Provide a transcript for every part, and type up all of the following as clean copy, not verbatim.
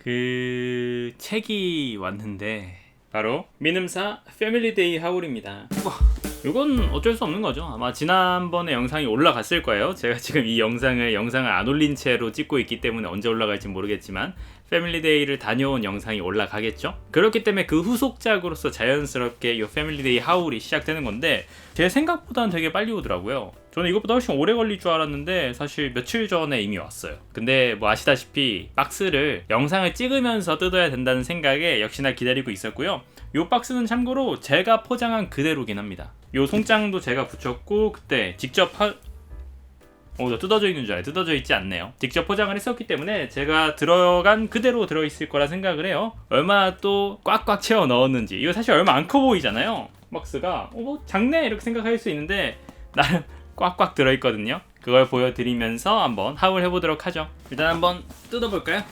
그 책이 왔는데 바로 민음사 패밀리데이 하울입니다. 이건 어쩔 수 없는 거죠. 아마 지난번에 영상이 올라갔을 거예요. 제가 지금 이 영상을 안 올린 채로 찍고 있기 때문에 언제 올라갈지 모르겠지만 패밀리데이를 다녀온 영상이 올라가겠죠. 그렇기 때문에 그 후속작으로서 자연스럽게 이 패밀리데이 하울이 시작되는 건데 제 생각보다는 되게 빨리 오더라고요. 저는 이것보다 훨씬 오래 걸릴 줄 알았는데 사실 며칠 전에 이미 왔어요. 근데 뭐 아시다시피 박스를 영상을 찍으면서 뜯어야 된다는 생각에 역시나 기다리고 있었고요. 이 박스는 참고로 제가 포장한 그대로긴 합니다. 이 송장도 제가 붙였고 그때 직접 저 뜯어져 있는 줄 알아요. 뜯어져 있지 않네요. 직접 포장을 했었기 때문에 제가 들어간 그대로 들어있을 거라 생각을 해요. 얼마나 또 꽉꽉 채워 넣었는지. 이거 사실 얼마 안 커 보이잖아요. 박스가 뭐 작네 이렇게 생각할 수 있는데 나름 꽉꽉 들어있거든요. 그걸 보여드리면서 한번 하울 해보도록 하죠. 일단 한번 뜯어볼까요?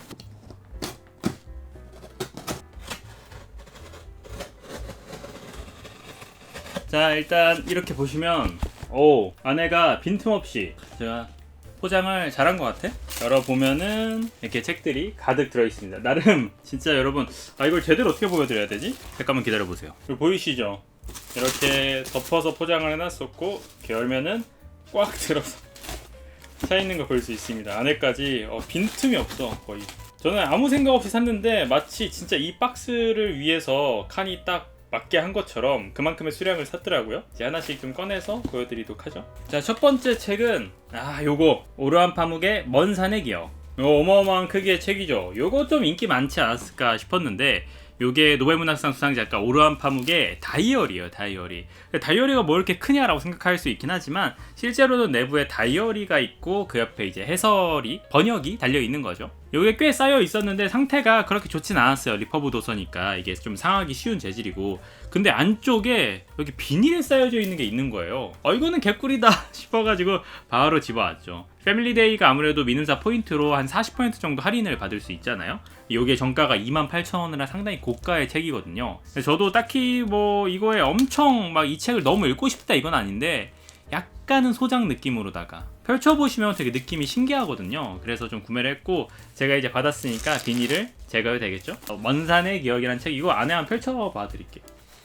자, 일단 이렇게 보시면 안에가 빈틈없이 제가 포장을 잘한 것 같아. 열어보면은 이렇게 책들이 가득 들어있습니다. 나름 진짜 여러분 이걸 제대로 어떻게 보여드려야 되지? 잠깐만 기다려보세요. 이거 보이시죠? 이렇게 덮어서 포장을 해놨었고 이렇게 열면은 꽉 들어서 차있는 거 볼 수 있습니다. 안에까지 빈틈이 없어 거의. 저는 아무 생각 없이 샀는데 마치 진짜 이 박스를 위해서 칸이 딱 맞게 한 것처럼 그만큼의 수량을 샀더라고요. 이제 하나씩 좀 꺼내서 보여드리도록 하죠. 자, 첫 번째 책은 요거 오르한 파묵의 먼 산의 기억. 요 어마어마한 크기의 책이죠. 요거 좀 인기 많지 않았을까 싶었는데 요게 노벨문학상 수상작가 오르한 파묵의 다이어리예요. 다이어리가 뭐 이렇게 크냐라고 생각할 수 있긴 하지만 실제로는 내부에 다이어리가 있고 그 옆에 이제 번역이 달려 있는 거죠. 요게 꽤 쌓여 있었는데 상태가 그렇게 좋진 않았어요. 리퍼브 도서니까 이게 좀 상하기 쉬운 재질이고, 근데 안쪽에 여기 비닐에 쌓여져 있는 게 있는 거예요. 이거는 개꿀이다 싶어가지고 바로 집어왔죠. 패밀리데이가 아무래도 민음사 포인트로 한 40% 정도 할인을 받을 수 있잖아요. 요게 정가가 28,000원이라 상당히 고가의 책이거든요. 저도 딱히 뭐 이거에 엄청 막 이 책을 너무 읽고 싶다 이건 아닌데 약간은 소장 느낌으로다가 펼쳐보시면 되게 느낌이 신기하거든요. 그래서 좀 구매를 했고, 제가 이제 받았으니까 비닐을 제거해도 되겠죠? 먼 산의 기억이라는 책, 이거 안에 한번 펼쳐봐 드릴게요.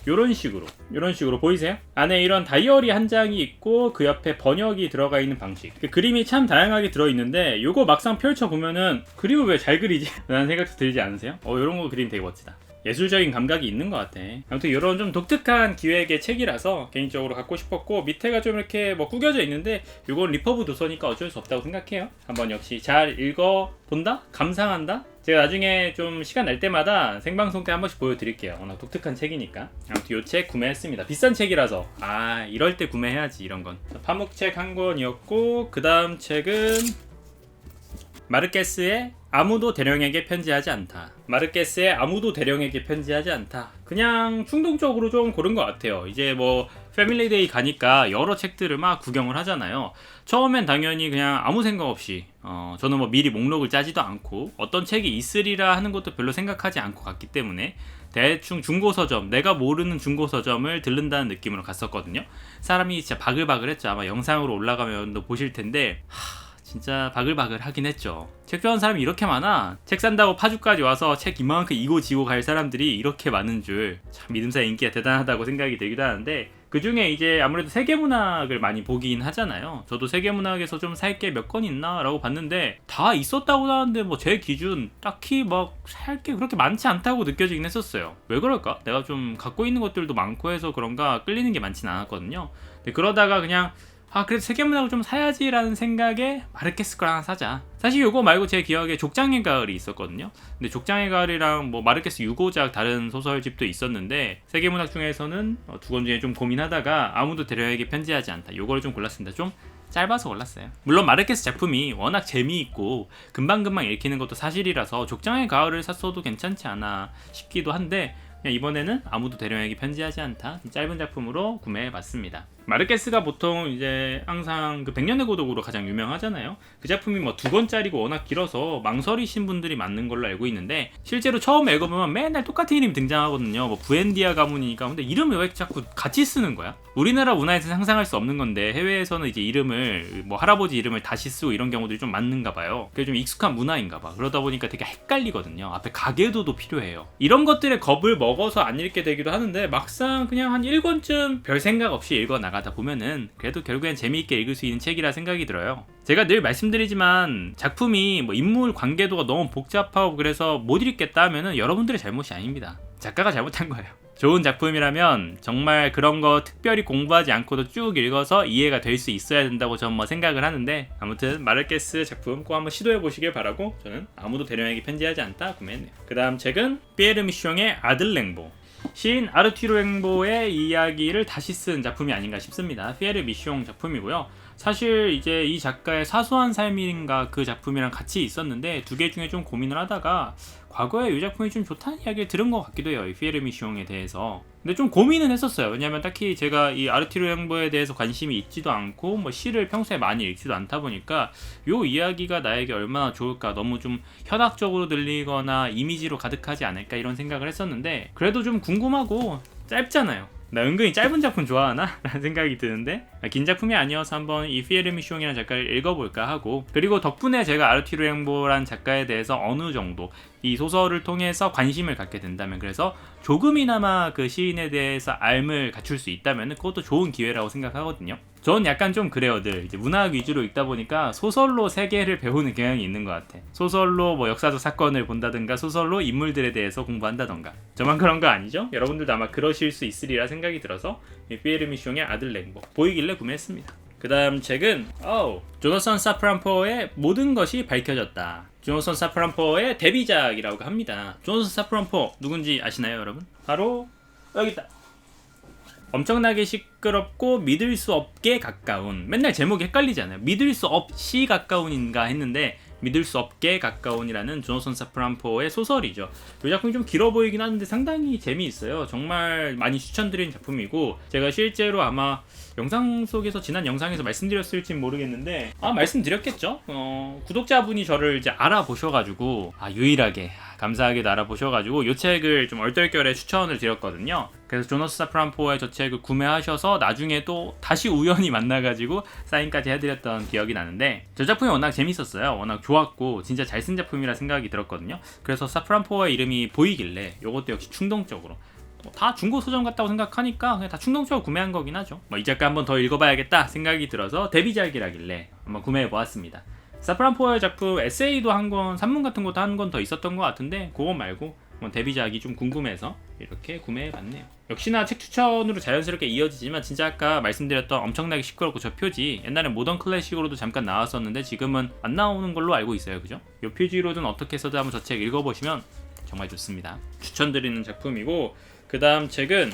요런 식으로 보이세요? 안에 이런 다이어리 한 장이 있고 그 옆에 번역이 들어가 있는 방식. 그림이 참 다양하게 들어있는데 요거 막상 펼쳐보면은 그림을 왜 잘 그리지? 라는 생각도 들지 않으세요? 요런 거 그림 되게 멋지다. 예술적인 감각이 있는 것 같아. 아무튼 이런 좀 독특한 기획의 책이라서 개인적으로 갖고 싶었고, 밑에가 좀 이렇게 뭐 구겨져 있는데 이건 리퍼브 도서니까 어쩔 수 없다고 생각해요. 한번 역시 잘 읽어본다? 감상한다? 제가 나중에 좀 시간 날 때마다 생방송 때 한 번씩 보여드릴게요. 워낙 독특한 책이니까. 아무튼 이 책 구매했습니다. 비싼 책이라서 이럴 때 구매해야지 이런 건. 파묵책 한 권이었고, 그 다음 책은 마르케스의 아무도 대령에게 편지하지 않다. 마르케스의 아무도 대령에게 편지하지 않다. 그냥 충동적으로 좀 고른 것 같아요. 이제 뭐 패밀리데이 가니까 여러 책들을 막 구경을 하잖아요. 처음엔 당연히 그냥 아무 생각 없이 저는 뭐 미리 목록을 짜지도 않고 어떤 책이 있으리라 하는 것도 별로 생각하지 않고 갔기 때문에 대충 중고서점, 내가 모르는 중고서점을 들른다는 느낌으로 갔었거든요. 사람이 진짜 바글바글했죠. 아마 영상으로 올라가면 보실 텐데 진짜 바글바글 하긴 했죠. 책 좋아하는 사람이 이렇게 많아. 책 산다고 파주까지 와서 책 이만큼 이고 지고 갈 사람들이 이렇게 많은 줄, 참 믿음사의 인기가 대단하다고 생각이 들기도 하는데, 그 중에 이제 아무래도 세계문학을 많이 보긴 하잖아요. 저도 세계문학에서 좀 살 게 몇 권 있나 라고 봤는데 다 있었다고 하는데 뭐 제 기준 딱히 막 살 게 그렇게 많지 않다고 느껴지긴 했었어요. 왜 그럴까? 내가 좀 갖고 있는 것들도 많고 해서 그런가 끌리는 게 많진 않았거든요. 근데 그러다가 그냥 그래도 세계문학을 좀 사야지라는 생각에 마르케스 걸 하나 사자. 사실 이거 말고 제 기억에 족장의 가을이 있었거든요. 근데 족장의 가을이랑 뭐 마르케스 유고작 다른 소설집도 있었는데 세계문학 중에서는 두 권 중에 좀 고민하다가 아무도 대령에게 편지하지 않다. 요거를 좀 골랐습니다. 좀 짧아서 골랐어요. 물론 마르케스 작품이 워낙 재미있고 금방금방 읽히는 것도 사실이라서 족장의 가을을 샀어도 괜찮지 않아 싶기도 한데, 그냥 이번에는 아무도 대령에게 편지하지 않다. 짧은 작품으로 구매해봤습니다. 마르케스가 보통 이제 항상 그 백년의 고독으로 가장 유명하잖아요. 그 작품이 뭐 2권짜리고 워낙 길어서 망설이신 분들이 많은 걸로 알고 있는데, 실제로 처음 읽어보면 맨날 똑같은 이름이 등장하거든요. 뭐 부엔디아 가문이니까. 근데 이름을 왜 자꾸 같이 쓰는 거야? 우리나라 문화에서 상상할 수 없는 건데 해외에서는 이제 이름을 뭐 할아버지 이름을 다시 쓰고 이런 경우들이 좀 많은가 봐요. 그게 좀 익숙한 문화인가 봐. 그러다 보니까 되게 헷갈리거든요. 앞에 가계도도 필요해요. 이런 것들에 겁을 먹어서 안 읽게 되기도 하는데, 막상 그냥 한 1권쯤 별 생각 없이 읽어 나가다 보면은 그래도 결국엔 재미있게 읽을 수 있는 책이라 생각이 들어요. 제가 늘 말씀드리지만 작품이 뭐 인물 관계도가 너무 복잡하고 그래서 못 읽겠다 하면은 여러분들의 잘못이 아닙니다. 작가가 잘못한 거예요. 좋은 작품이라면 정말 그런 거 특별히 공부하지 않고도 쭉 읽어서 이해가 될 수 있어야 된다고 저는 뭐 생각을 하는데, 아무튼 마르케스 작품 꼭 한번 시도해 보시길 바라고, 저는 아무도 대령에게 편지하지 않다 구매했네요. 그 다음 책은 피에르 미숑의 아들 랭보. 시인 아르튜르 랭보의 이야기를 다시 쓴 작품이 아닌가 싶습니다. 피에르 미숑 작품이고요. 사실 이제 이 작가의 사소한 삶인가 그 작품이랑 같이 있었는데, 두 개 중에 좀 고민을 하다가 과거에 이 작품이 좀 좋다는 이야기를 들은 것 같기도 해요. 이 피에르 미숑에 대해서. 근데 좀 고민은 했었어요. 왜냐면 딱히 제가 이 아르튜르 랭보에 대해서 관심이 있지도 않고 뭐 시를 평소에 많이 읽지도 않다 보니까 요 이야기가 나에게 얼마나 좋을까, 너무 좀 현학적으로 들리거나 이미지로 가득하지 않을까 이런 생각을 했었는데, 그래도 좀 궁금하고 짧잖아요. 나 은근히 짧은 작품 좋아하나? 라는 생각이 드는데, 긴 작품이 아니어서 한번 이 피에르 미숑이라는 작가를 읽어볼까 하고, 그리고 덕분에 제가 아르튜르 랭보라는 작가에 대해서 어느 정도 이 소설을 통해서 관심을 갖게 된다면, 그래서 조금이나마 그 시인에 대해서 알을 갖출 수 있다면 그것도 좋은 기회라고 생각하거든요. 전 약간 좀 그래요. 늘 이제 문학 위주로 읽다 보니까 소설로 세계를 배우는 경향이 있는 것 같아. 소설로 뭐 역사적 사건을 본다든가 소설로 인물들에 대해서 공부한다던가. 저만 그런 거 아니죠? 여러분들도 아마 그러실 수 있으리라 생각이 들어서 이 피에르 미숑의 아들 랭보 보이길래 구매했습니다. 그 다음 책은 조나선 사프란포의 모든 것이 밝혀졌다. 조나선 사프란포의 데뷔작이라고 합니다. 조나선 사프란포 누군지 아시나요, 여러분? 바로 여기 있다. 엄청나게 시끄럽고 믿을 수 없게 가까운, 맨날 제목이 헷갈리잖아요. 믿을 수 없이 가까운인가 했는데 믿을 수 없게 가까운이라는 조나선 사프란포의 소설이죠. 이 작품이 좀 길어 보이긴 하는데 상당히 재미있어요. 정말 많이 추천드리는 작품이고, 제가 실제로 아마 영상 속에서, 지난 영상에서 말씀드렸을지 모르겠는데 말씀드렸겠죠? 구독자분이 저를 이제 알아보셔가지고 유일하게 감사하게도 알아보셔가지고 이 책을 좀 얼떨결에 추천을 드렸거든요. 그래서 조나선 사프란포의 저 책을 구매하셔서 나중에 또 다시 우연히 만나가지고 사인까지 해드렸던 기억이 나는데, 저 작품이 워낙 재밌었어요. 워낙 좋았고 진짜 잘 쓴 작품이라 생각이 들었거든요. 그래서 사프란포의 이름이 보이길래 이것도 역시 충동적으로, 다 중고 서점 같다고 생각하니까 그냥 다 충동적으로 구매한 거긴 하죠. 이 작가 한번 더 읽어봐야겠다 생각이 들어서 데뷔작이라길래 한번 구매해보았습니다. 사프란포의 작품 에세이도 한 권, 산문 같은 것도 한 권 더 있었던 것 같은데 그거 말고 데뷔작이 좀 궁금해서 이렇게 구매해봤네요. 역시나 책 추천으로 자연스럽게 이어지지만, 진짜 아까 말씀드렸던 엄청나게 시끄럽고 저 표지 옛날에 모던 클래식으로도 잠깐 나왔었는데 지금은 안 나오는 걸로 알고 있어요. 그죠? 이 표지로든 어떻게 해서든 한번 저 책 읽어보시면 정말 좋습니다. 추천드리는 작품이고, 그 다음 책은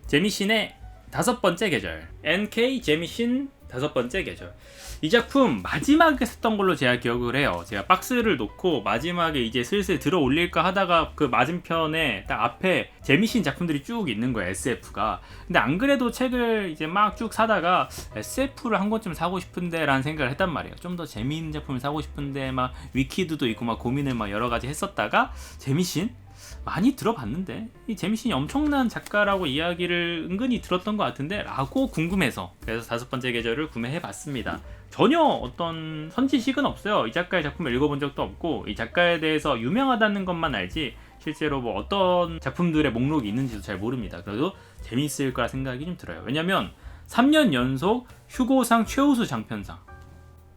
제미신의 5번째 계절, NK 제미신 5번째 계절. 이 작품 마지막에 썼던 걸로 제가 기억을 해요. 제가 박스를 놓고 마지막에 이제 슬슬 들어 올릴까 하다가 그 맞은편에 딱 앞에 재미있는 작품들이 쭉 있는 거예요, SF가. 근데 안 그래도 책을 이제 막 쭉 사다가 SF를 한 권쯤 사고 싶은데 라는 생각을 했단 말이에요. 좀 더 재미있는 작품을 사고 싶은데 막 위키드도 있고 막 고민을 막 여러 가지 했었다가 재미신? 많이 들어봤는데 이 제미신이 엄청난 작가라고 이야기를 은근히 들었던 것 같은데 라고 궁금해서, 그래서 5번째 계절을 구매해봤습니다. 전혀 어떤 선지식은 없어요. 이 작가의 작품을 읽어본 적도 없고 이 작가에 대해서 유명하다는 것만 알지 실제로 뭐 어떤 작품들의 목록이 있는지도 잘 모릅니다. 그래도 재미있을 거라 생각이 좀 들어요. 왜냐면 3년 연속 휴고상 최우수 장편상,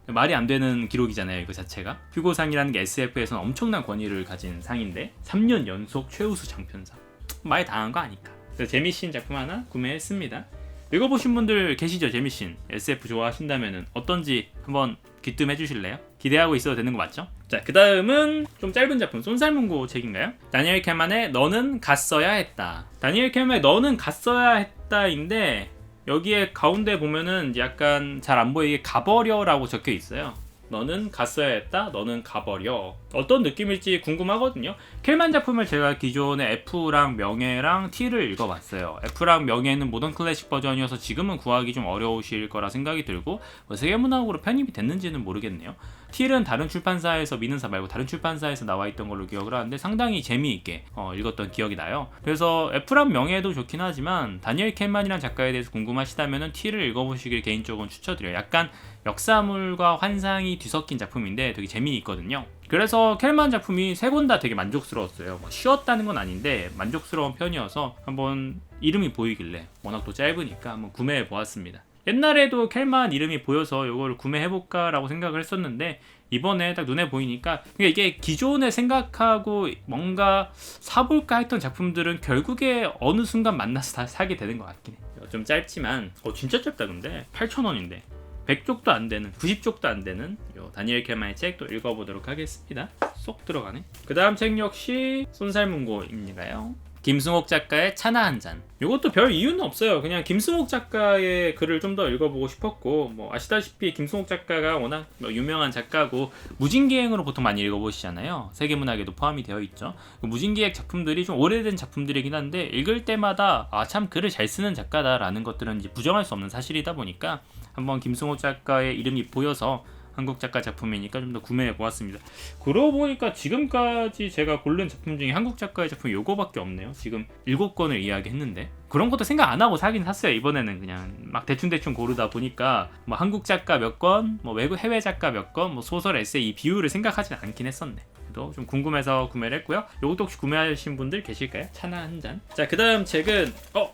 말이 안 되는 기록이잖아요, 이거 자체가. 휴고상이라는 게 SF에서는 엄청난 권위를 가진 상인데 3년 연속 최우수 장편상, 많이 당한 거 아닐까. 그래서 재미신 작품 하나 구매했습니다. 읽어보신 분들 계시죠? 재미신 SF 좋아하신다면 어떤지 한번 귀뜸해 주실래요? 기대하고 있어도 되는 거 맞죠? 자, 그 다음은 좀 짧은 작품, 쏜살문고 책인가요? 다니엘 켈만의 너는 갔어야 했다. 다니엘 켈만의 너는 갔어야 했다인데 여기에 가운데 보면은 약간 잘 안 보이게 가버려라고 적혀 있어요. 너는 갔어야 했다. 너는 가버려. 어떤 느낌일지 궁금하거든요. 켈만 작품을 제가 기존에 F랑 명예랑 T를 읽어봤어요. F랑 명예는 모던 클래식 버전이어서 지금은 구하기 좀 어려우실 거라 생각이 들고 세계문학으로 편입이 됐는지는 모르겠네요. T는 다른 출판사에서 미는사 말고 다른 출판사에서 나와있던 걸로 기억을 하는데 상당히 재미있게 읽었던 기억이 나요. 그래서 F랑 명예도 좋긴 하지만 다니엘 켈만이라는 작가에 대해서 궁금하시다면 T를 읽어보시길 개인적으로 추천드려요. 약간 역사물과 환상이 뒤섞인 작품인데 되게 재미있거든요. 그래서 켈만 작품이 세 권 다 되게 만족스러웠어요. 쉬웠다는 건 아닌데 만족스러운 편이어서 한번 이름이 보이길래 워낙 또 짧으니까 한번 구매해 보았습니다. 옛날에도 켈만 이름이 보여서 이걸 구매해볼까 라고 생각을 했었는데 이번에 딱 눈에 보이니까 이게 기존에 생각하고 뭔가 사볼까 했던 작품들은 결국에 어느 순간 만나서 다 사게 되는 것 같긴 해요. 좀 짧지만 진짜 짧다. 근데 8,000원인데 100쪽도 안 되는 90쪽도 안 되는 요 다니엘 켈만의 책도 읽어보도록 하겠습니다. 쏙 들어가네. 그 다음 책 역시 손살문고입니다요. 김승옥 작가의 차나 한 잔. 이것도 별 이유는 없어요. 그냥 김승옥 작가의 글을 좀 더 읽어보고 싶었고 아시다시피 김승옥 작가가 워낙 유명한 작가고 무진기행으로 보통 많이 읽어보시잖아요. 세계문학에도 포함이 되어 있죠. 무진기행 작품들이 좀 오래된 작품들이긴 한데 읽을 때마다 참 글을 잘 쓰는 작가다라는 것들은 이제 부정할 수 없는 사실이다 보니까 한번 김승옥 작가의 이름이 보여서 한국 작가 작품이니까 좀 더 구매해 보았습니다. 그러고 보니까 지금까지 제가 고른 작품 중에 한국 작가의 작품이 요거밖에 없네요. 지금 7권을 이야기했는데 그런 것도 생각 안 하고 사긴 샀어요. 이번에는 그냥 막 대충 고르다 보니까 한국 작가 몇 권, 외국 해외 작가 몇 권, 소설, 에세이 비율을 생각하진 않긴 했었네. 그래도 좀 궁금해서 구매를 했고요. 요것도 혹시 구매하신 분들 계실까요? 차나 한 잔. 자, 그 다음 책은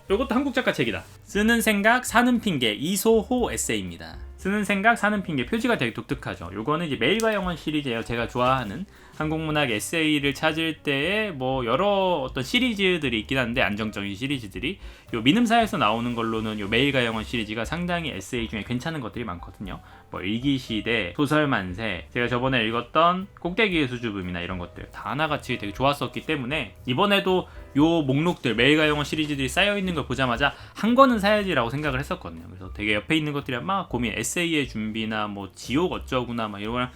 요것도 한국 작가 책이다. 쓰는 생각, 사는 핑계, 이소호 에세이입니다. 쓰는 생각, 사는 핑계. 표지가 되게 독특하죠. 요거는 이제 매일과 영원 시리즈예요. 제가 좋아하는 한국문학 에세이를 찾을 때에 여러 어떤 시리즈들이 있긴 한데 안정적인 시리즈들이 요 민음사에서 나오는 걸로는 요 매일과 영원 시리즈가 상당히 에세이 중에 괜찮은 것들이 많거든요. 일기시대, 소설만세, 제가 저번에 읽었던 꼭대기의 수줍음이나 이런 것들 다 하나같이 되게 좋았었기 때문에 이번에도 요 목록들 매일과 영원 시리즈들이 쌓여있는 걸 보자마자 한 권은 사야지라고 생각을 했었거든요. 그래서 되게 옆에 있는 것들이 막 고민, 에세이의 준비나 지옥 어쩌구나 이런 거랑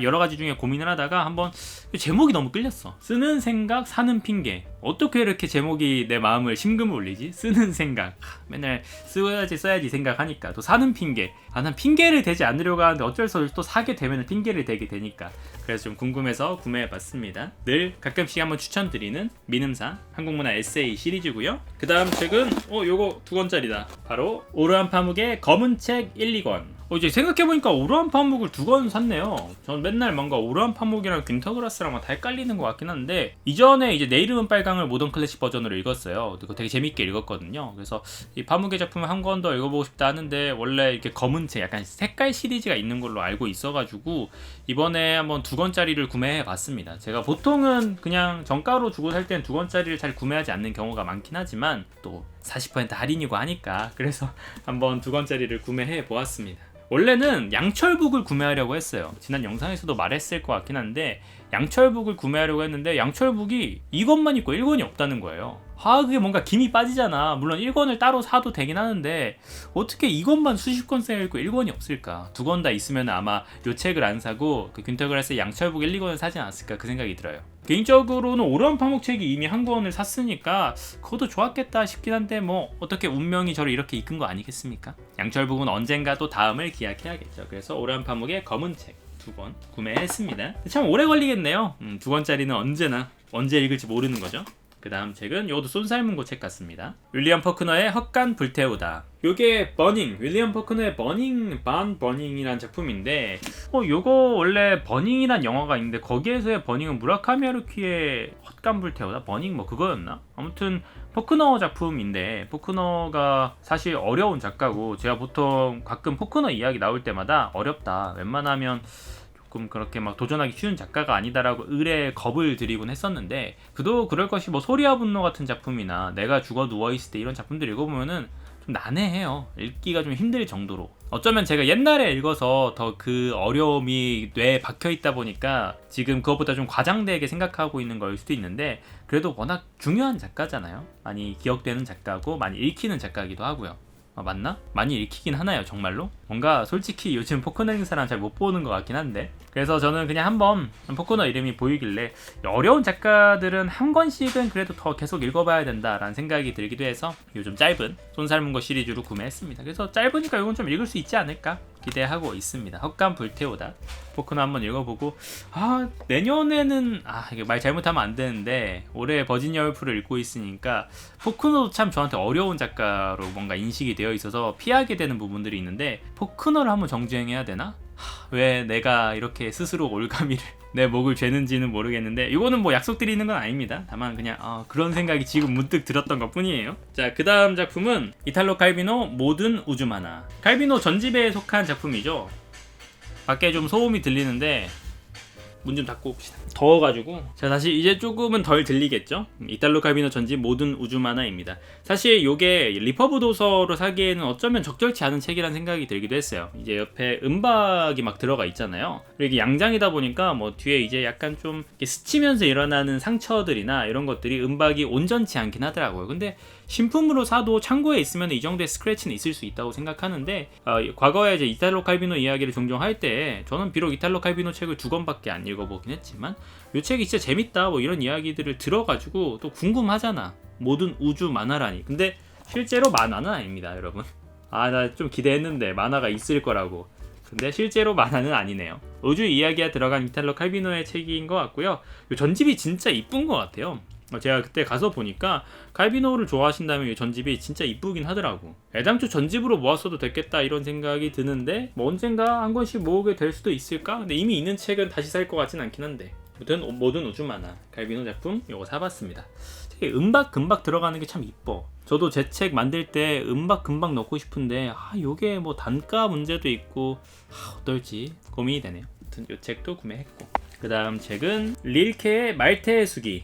여러 가지 중에 고민을 하다가 한번 제목이 너무 끌렸어. 쓰는 생각, 사는 핑계. 어떻게 이렇게 제목이 내 마음을 심금을 울리지? 쓰는 생각. 맨날 써야지 생각하니까. 또 사는 핑계. 난 핑계를 대지 않으려고 하는데 어쩔 수 없이 또 사게 되면 핑계를 대게 되니까. 그래서 좀 궁금해서 구매해봤습니다. 늘 가끔씩 한번 추천드리는 민음사 한국문화 에세이 시리즈고요. 그 다음 책은 요거 2권짜리다. 바로 오르한 파묵의 검은 책 1, 2권. 이제 생각해보니까 오르한 파묵을 2권 샀네요. 전 맨날 뭔가 오르한 파묵이랑 퀸터그라스랑 다 헷갈리는 것 같긴 한데 이전에 이제 내 이름은 빨강을 모던 클래식 버전으로 읽었어요. 그거 되게 재밌게 읽었거든요. 그래서 이 파묵의 작품을 한 권 더 읽어보고 싶다 하는데 원래 이렇게 검은 책 약간 색깔 시리즈가 있는 걸로 알고 있어가지고 이번에 한번 2권짜리를 구매해봤습니다. 제가 보통은 그냥 정가로 주고 살 때는 2권짜리를 잘 구매하지 않는 경우가 많긴 하지만 또 40% 할인이고 하니까 그래서 한번 2권짜리를 구매해보았습니다. 원래는 양철북을 구매하려고 했어요. 지난 영상에서도 말했을 것 같긴 한데 양철북을 구매하려고 했는데 양철북이 2권만 있고 1권이 없다는 거예요. 그게 뭔가 김이 빠지잖아. 물론 1권을 따로 사도 되긴 하는데 어떻게 2권만 수십 권 쌓여있고 1권이 없을까? 2권 다 있으면 아마 요 책을 안 사고 퀸터그라스의 양철북 1, 2권을 사지 않았을까 그 생각이 들어요. 개인적으로는 오르한 파묵 책이 이미 한 권을 샀으니까 그것도 좋았겠다 싶긴 한데 어떻게 운명이 저를 이렇게 이끈 거 아니겠습니까? 양철북은 언젠가 또 다음을 기약해야겠죠. 그래서 오르한 파묵의 검은 책 2권 구매했습니다. 참 오래 걸리겠네요. 2권짜리는 언제 읽을지 모르는 거죠. 그 다음 책은 이것도 손살문고 책 같습니다. 윌리엄 퍼크너의 헛간 불태우다. 요게 버닝, 윌리엄 퍼크너의 버닝이라는 작품인데 요거 원래 버닝이란 영화가 있는데 거기에서의 버닝은 무라카미 하루키의 헛간 불태우다? 버닝 그거였나? 아무튼 포크너 작품인데 포크너가 사실 어려운 작가고 제가 보통 가끔 포크너 이야기 나올 때마다 어렵다, 웬만하면 조금 그렇게 도전하기 쉬운 작가가 아니다라고 겁을 드리곤 했었는데 그도 그럴 것이 소리와 분노 같은 작품이나 내가 죽어 누워있을 때 이런 작품들 읽어보면은 좀 난해해요. 읽기가 좀 힘들 정도로. 어쩌면 제가 옛날에 읽어서 더 그 어려움이 뇌에 박혀있다 보니까 지금 그것보다 좀 과장되게 생각하고 있는 걸 수도 있는데 그래도 워낙 중요한 작가잖아요. 많이 기억되는 작가고 많이 읽히는 작가이기도 하고요. 맞나? 많이 읽히긴 하나요 정말로? 뭔가 솔직히 요즘 포크너 행사랑 잘 못 보는 것 같긴 한데, 그래서 저는 그냥 한번 포크너 이름이 보이길래 어려운 작가들은 한 권씩은 그래도 더 계속 읽어봐야 된다라는 생각이 들기도 해서 요즘 짧은 손 삶은 거 시리즈로 구매했습니다. 그래서 짧으니까 이건 좀 읽을 수 있지 않을까 기대하고 있습니다. 헛간 불태우다 포크너 한번 읽어보고, 내년에는 이게 말 잘못하면 안 되는데 올해 버지니아 울프를 읽고 있으니까 포크너도 참 저한테 어려운 작가로 뭔가 인식이 되어 있어서 피하게 되는 부분들이 있는데, 포크너를 한번 정주행해야 되나? 왜 내가 이렇게 스스로 올가미를 내 목을 죄는지는 모르겠는데, 이거는 뭐 약속드리는 건 아닙니다. 다만 그냥 그런 생각이 지금 문득 들었던 것 뿐이에요. 자, 그 다음 작품은 이탈로 칼비노 모든 우주 만화. 칼비노 전집에 속한 작품이죠. 밖에 좀 소음이 들리는데 문 좀 닫고 옵시다. 더워가지고. 자, 다시 이제 조금은 덜 들리겠죠? 이탈로 칼비노 전집 모든 우주 만화입니다. 사실 요게 리퍼브 도서로 사기에는 어쩌면 적절치 않은 책이란 생각이 들기도 했어요. 이제 옆에 음박이 막 들어가 있잖아요. 그리고 이게 양장이다 보니까 뭐 뒤에 이제 약간 좀 스치면서 일어나는 상처들이나 이런 것들이 음박이 온전치 않긴 하더라고요. 근데 신품으로 사도 창고에 있으면 이 정도의 스크래치는 있을 수 있다고 생각하는데, 과거에 이제 이탈로 칼비노 이야기를 종종 할 때 저는 비록 이탈로 칼비노 책을 2권밖에 안 읽어보긴 했지만 이 책이 진짜 재밌다 뭐 이런 이야기들을 들어가지고 또 궁금하잖아. 모든 우주 만화라니. 근데 실제로 만화는 아닙니다, 여러분. 나 좀 기대했는데 만화가 있을 거라고. 근데 실제로 만화는 아니네요. 우주 이야기가 들어간 이탈로 칼비노의 책인 것 같고요. 이 전집이 진짜 이쁜 것 같아요. 제가 그때 가서 보니까 칼비노를 좋아하신다면 이 전집이 진짜 이쁘긴 하더라고. 애당초 전집으로 모았어도 됐겠다 이런 생각이 드는데, 뭐 언젠가 한 권씩 모으게 될 수도 있을까? 근데 이미 있는 책은 다시 살 것 같진 않긴 한데, 아무튼 모든 우주 만화 칼비노 작품 이거 사봤습니다. 되게 음박 금박 들어가는 게 참 이뻐. 저도 제 책 만들 때 음박 금박 넣고 싶은데 요게 뭐 단가 문제도 있고 어떨지 고민이 되네요. 아무튼 이 책도 구매했고, 그 다음 책은 릴케의 말테의 수기.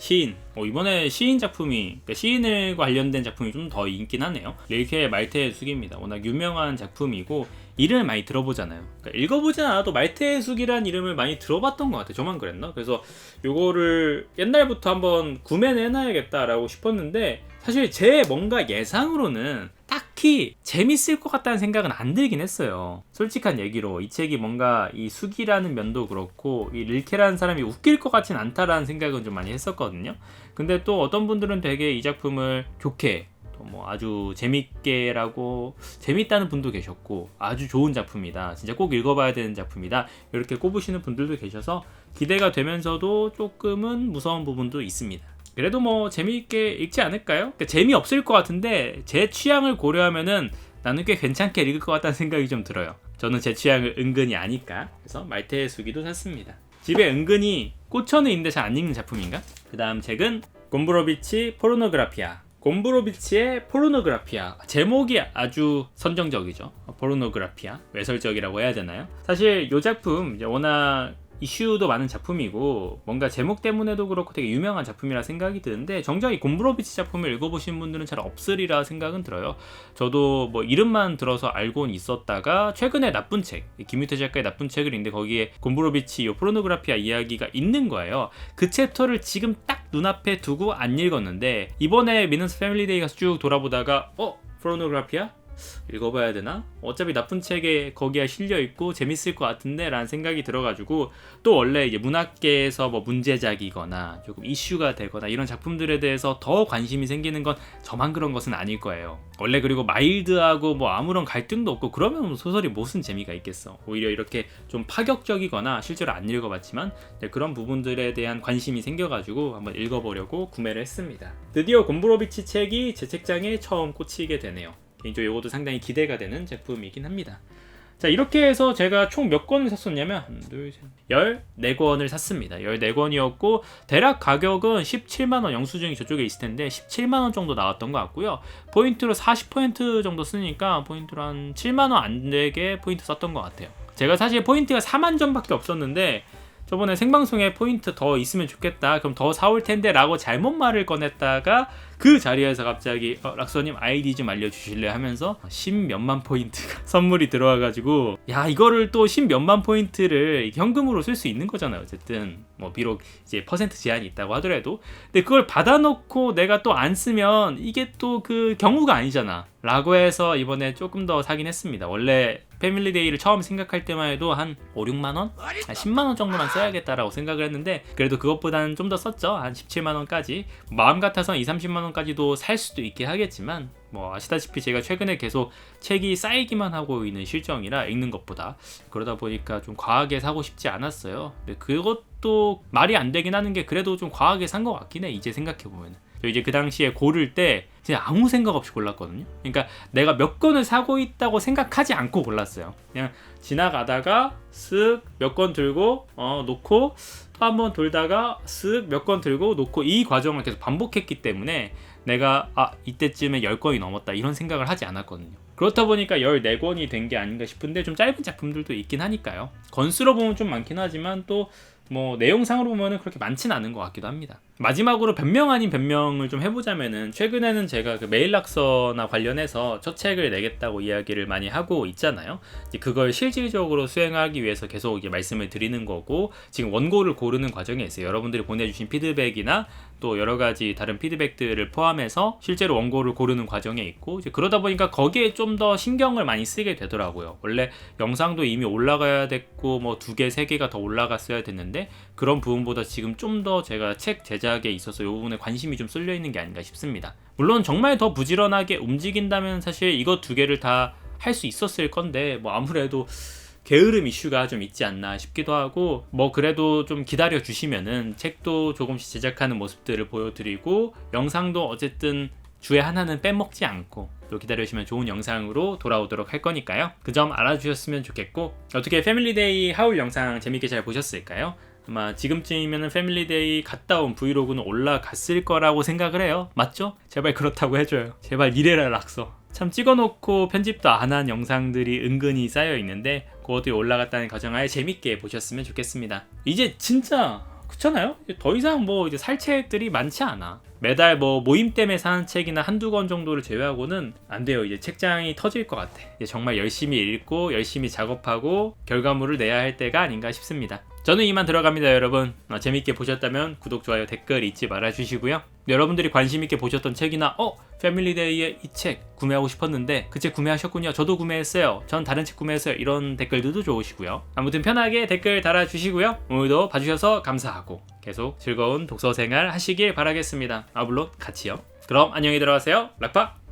시인. 이번에 시인 작품이, 그러니까 시인을 관련된 작품이 좀 더 있긴 하네요. 릴케의 말테의 수기입니다. 워낙 유명한 작품이고 이름을 많이 들어보잖아요. 그러니까 읽어보진 않아도 말테의 수기란 이름을 많이 들어봤던 것 같아요. 저만 그랬나? 그래서 요거를 옛날부터 한번 구매는 해놔야겠다라고 싶었는데, 사실 제 뭔가 예상으로는 딱히 재밌을 것 같다는 생각은 안 들긴 했어요. 솔직한 얘기로 이 책이 뭔가 이 수기라는 면도 그렇고 이 릴케라는 사람이 웃길 것 같진 않다라는 생각은 좀 많이 했었거든요. 근데 또 어떤 분들은 되게 이 작품을 좋게, 또 뭐 아주 재밌게라고, 재밌다는 분도 계셨고 아주 좋은 작품이다, 진짜 꼭 읽어봐야 되는 작품이다 이렇게 꼽으시는 분들도 계셔서 기대가 되면서도 조금은 무서운 부분도 있습니다. 그래도 뭐 재미있게 읽지 않을까요? 그러니까 재미없을 것 같은데 제 취향을 고려하면은 나는 꽤 괜찮게 읽을 것 같다는 생각이 좀 들어요. 저는 제 취향을 은근히 아니까. 그래서 말테의 수기도 샀습니다. 집에 은근히 꽂혀는 있는데 잘 안 읽는 작품인가? 그 다음 책은 곰브로비치 포르노그라피아. 곰브로비치의 포르노그라피아. 제목이 아주 선정적이죠. 포르노그라피아. 외설적이라고 해야 되나요? 사실 이 작품 이제 워낙 이슈도 많은 작품이고 뭔가 제목 때문에도 그렇고 되게 유명한 작품이라 생각이 드는데, 정작 이 곰브로비치 작품을 읽어보신 분들은 잘 없으리라 생각은 들어요. 저도 뭐 이름만 들어서 알고는 있었다가 최근에 나쁜 책, 김유태 작가의 나쁜 책을 읽는데 거기에 곰브로비치 요 포르노그라피아 이야기가 있는 거예요. 그 챕터를 지금 딱 눈앞에 두고 안 읽었는데, 이번에 미넌스 패밀리데이 가서 쭉 돌아보다가 포르노그라피아? 읽어봐야 되나? 어차피 나쁜 책에 거기에 실려있고 재밌을 것 같은데 라는 생각이 들어가지고, 또 원래 이제 문학계에서 뭐 문제작이거나 조금 이슈가 되거나 이런 작품들에 대해서 더 관심이 생기는 건 저만 그런 것은 아닐 거예요. 원래 그리고 마일드하고 뭐 아무런 갈등도 없고 그러면 소설이 무슨 재미가 있겠어. 오히려 이렇게 좀 파격적이거나, 실제로 안 읽어봤지만 그런 부분들에 대한 관심이 생겨가지고 한번 읽어보려고 구매를 했습니다. 드디어 곰브로비치 책이 제 책장에 처음 꽂히게 되네요. 개인적으로 이것도 상당히 기대가 되는 제품이긴 합니다. 자, 이렇게 해서 제가 총 몇 권을 샀었냐면 14권을 샀습니다. 14권이었고 대략 가격은 17만원, 영수증이 저쪽에 있을 텐데 17만원 정도 나왔던 것 같고요. 포인트로 40% 정도 쓰니까 포인트로 한 7만원 안 되게 포인트 썼던 것 같아요. 제가 사실 포인트가 4만 점밖에 없었는데 저번에 생방송에 포인트 더 있으면 좋겠다, 그럼 더 사올 텐데 라고 잘못 말을 꺼냈다가 그 자리에서 갑자기 락서님 아이디 좀 알려주실래 하면서 10몇만 포인트가 선물이 들어와가지고, 야, 이거를 또 10몇만 포인트를 현금으로 쓸 수 있는 거잖아요. 어쨌든 뭐 비록 이제 퍼센트 제한이 있다고 하더라도, 근데 그걸 받아놓고 내가 또 안 쓰면 이게 또 그 경우가 아니잖아 라고 해서 이번에 조금 더 사긴 했습니다. 원래 패밀리데이를 처음 생각할 때만 해도 한 5, 6만원? 한 10만원 정도만 써야겠다라고 생각을 했는데, 그래도 그것보다는 좀 더 썼죠. 한 17만원까지. 마음 같아서 2, 30만원까지도 살 수도 있게 하겠지만, 뭐 아시다시피 제가 최근에 계속 책이 쌓이기만 하고 있는 실정이라 읽는 것보다, 그러다 보니까 좀 과하게 사고 싶지 않았어요. 근데 그것도 말이 안 되긴 하는 게 그래도 좀 과하게 산 것 같긴 해, 이제 생각해보면. 저 이제 그 당시에 고를 때 그냥 아무 생각 없이 골랐거든요. 그러니까 내가 몇 권을 사고 있다고 생각하지 않고 골랐어요. 그냥 지나가다가 쓱 몇 권 들고 놓고, 또 한 번 돌다가 쓱 몇 권 들고 놓고, 이 과정을 계속 반복했기 때문에 내가 이때쯤에 10권이 넘었다 이런 생각을 하지 않았거든요. 그렇다 보니까 14권이 된 게 아닌가 싶은데, 좀 짧은 작품들도 있긴 하니까요. 건수로 보면 좀 많긴 하지만 또 뭐 내용상으로 보면은 그렇게 많진 않은 것 같기도 합니다. 마지막으로 변명 아닌 변명을 좀 해보자면은, 최근에는 제가 그 메일락서나 관련해서 첫 책을 내겠다고 이야기를 많이 하고 있잖아요. 이제 그걸 실질적으로 수행하기 위해서 계속 이제 말씀을 드리는 거고, 지금 원고를 고르는 과정에 있어요. 여러분들이 보내주신 피드백이나 또 여러 가지 다른 피드백들을 포함해서 실제로 원고를 고르는 과정에 있고, 이제 그러다 보니까 거기에 좀 더 신경을 많이 쓰게 되더라고요. 원래 영상도 이미 올라가야 됐고 뭐 2개, 3개가 더 올라갔어야 됐는데, 그런 부분보다 지금 좀 더 제가 책 제작에 있어서 이 부분에 관심이 좀 쏠려 있는 게 아닌가 싶습니다. 물론 정말 더 부지런하게 움직인다면 사실 이거 2개를 다 할 수 있었을 건데, 뭐 아무래도 게으름 이슈가 좀 있지 않나 싶기도 하고, 뭐 그래도 좀 기다려 주시면은 책도 조금씩 제작하는 모습들을 보여드리고, 영상도 어쨌든 주에 하나는 빼먹지 않고 또 기다려주시면 좋은 영상으로 돌아오도록 할 거니까요. 그 점 알아주셨으면 좋겠고, 어떻게 패밀리데이 하울 영상 재밌게 잘 보셨을까요? 아마 지금쯤이면 패밀리데이 갔다 온 브이로그는 올라갔을 거라고 생각을 해요. 맞죠? 제발 그렇다고 해줘요. 제발 이래라 락서. 참 찍어놓고 편집도 안 한 영상들이 은근히 쌓여 있는데, 그것들이 올라갔다는 가정하에 재밌게 보셨으면 좋겠습니다. 이제 진짜 그렇잖아요? 더 이상 뭐 이제 살 책들이 많지 않아. 매달 뭐 모임 때문에 사는 책이나 한두 권 정도를 제외하고는 안 돼요. 이제 책장이 터질 것 같아. 이제 정말 열심히 읽고 열심히 작업하고 결과물을 내야 할 때가 아닌가 싶습니다. 저는 이만 들어갑니다, 여러분. 재밌게 보셨다면 구독, 좋아요, 댓글 잊지 말아주시고요. 여러분들이 관심있게 보셨던 책이나 패밀리데이의 이 책 구매하고 싶었는데 그 책 구매하셨군요, 저도 구매했어요, 전 다른 책 구매했어요, 이런 댓글들도 좋으시고요. 아무튼 편하게 댓글 달아주시고요. 오늘도 봐주셔서 감사하고 계속 즐거운 독서 생활 하시길 바라겠습니다. 물론 같이요. 그럼 안녕히 들어가세요. 락파!